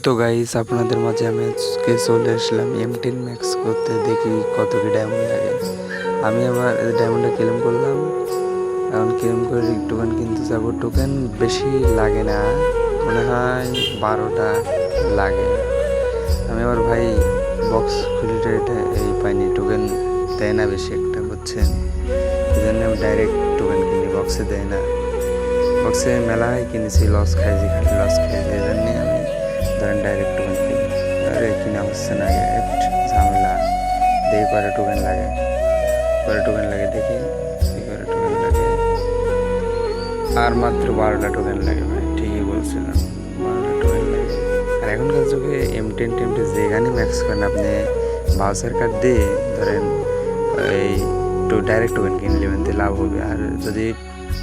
তো গাইস আপনাদের মাঝে আমি আজকে চলে আসলাম M10 ম্যাক্স করতে, দেখি কত কি ডায়মন্ড লাগে। আমি আবার ডায়মন্ডটা ক্লেম করলাম, এখন ক্লেম করে টোকেন কিনতে যাবো। টোকেন বেশি লাগে না, মনে হয় 12টা লাগে। আমি আবার ভাই বক্স খুলে এই পাইনি, টোকেন দেয় না বেশি একটা, বুঝছেন? এই জন্য আমি ডাইরেক্ট টোকেন কিনি, বক্সে দেয় না। বক্সে মেলায় কিনেছি, লস খাইছি, খালি লস খাইছি। এই জন্যে আমি ধরেন ডাইরেক্ট টোকেন কিনি। আরে কিনা হচ্ছে না, ঝামেলা। দেখি কয়টা টোকেন লাগে, দেখি কয়টা টোকেন লাগে। আর মাত্র 12টা টোকেন লাগে ভাই, ঠিকই বলছিলাম, 12টা টোকেন লাগে। আর এখনকার যুগে M10 যেখানে ম্যাক্স করেন আপনি ভাউচার কার্ড দিয়ে ধরেন এই ডাইরেক্ট টোকেন কিনে নেবেন, দিয়ে লাভ হবে। আর যদি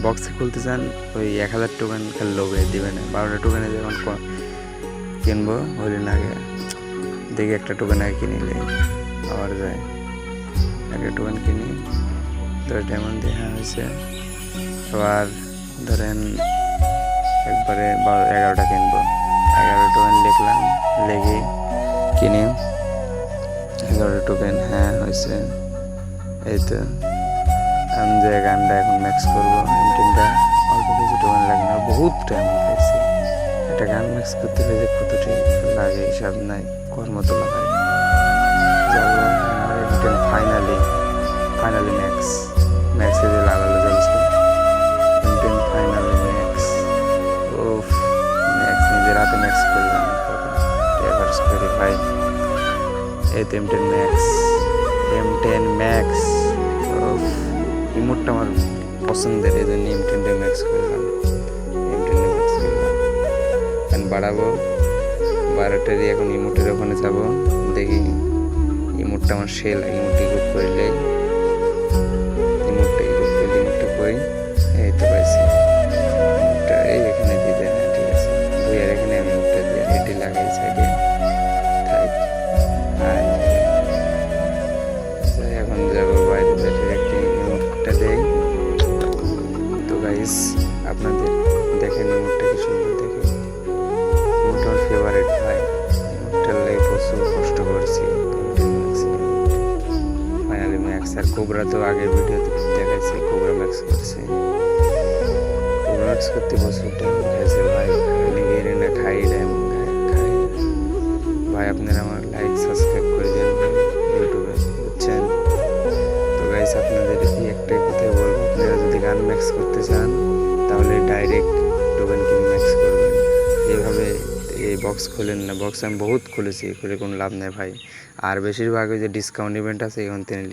বক্সে খুলতে চান ওই 1000 টোকেন খেলে লোভে দিবে না। 12টা টোকেনে যখন কিনবো হলে না আগে দেখি একটা টোকেন আগে কিনিলে আবার যায়। একটা টোকেন কিনি, 10 ডায়মন্ড দিয়ে হয়েছে। আবার ধরেন একবারে 11টা কিনবো, 11 টোকেন লিখলাম, লেগে কিনে 11 টোকেন হয়েছে। এই তো আমি যে গানটা এখন ম্যাক্স করবো, M10টা অল্প কিছু টোকেন লাগে না, বহুত টাইম খাইছে। একটা গান ম্যাক্স করতে হলে কতটি লাগে হিসাব নাই, কর্মতো লাগাই যাবো। আমার M10 ফাইনালি ম্যাক্সে যে লাগালো চলছে। M10 ফাইনালি ম্যাক্স, ওফ ম্যাক্স নিজের হাতে ম্যাক্স করলাম, এভারেজ করি ভাই। এই তো M10 ম্যাক্স। ওফ ইমোটটা আমার পছন্দের, এই জন্য M10 ম্যাক্স করলাম। বাড়াবো 12টা দিয়ে এখন ইমোটের ওখানে যাবো, দেখি ইমোটটা আমার সেল ইমোটটি গ্রুপ করলে ইমোটটা করি। এই তো পাইছি ইমোটটা, এই এখানে দিয়ে দেয়। ঠিক আছে, আর এখানে আমি ইমোটটা দিয়ে এটি লাগাই সাইডে থাক। এখন যাবো বাইরে, একটা ইমোটটা দেই। তো গাইস আপনাদের দেখেন ইমোটটা কি সুন্দর, দেখে আমার ফেভারিট ভাই। ইমোটটার লাগে প্রচুর কষ্ট করছি। Finally max. আর কোবরা তো আগের ভিডিওতে দেখাইছে, কোবরা ম্যাক্স করছে। কোবরা ম্যাক্স করতে প্রচুর টাইম খাইছে ভাই, গেড়ে না খাই ডায়মন্ড খাই ভাই। আপনারা আমার লাইক সাবস্ক্রাইব করে দেন ভাই ইউটিউবে, বুঝছেন? তো গাইস আপনাদের একটাই কথাই বলবো, আপনারা যদি গান ম্যাক্স করতে চান তাহলে ডাইরেক্ট টোকেন কিনে ম্যাক্স করবেন। এইভাবে এই বক্স খোলেন না, বক্স আমি বহুত খুলেছি, খুলে কোনো লাভ নেই ভাই। আর বেশিরভাগ ওই যে ডিসকাউন্ট ইভেন্ট আছে এখান থেকে নেবেন।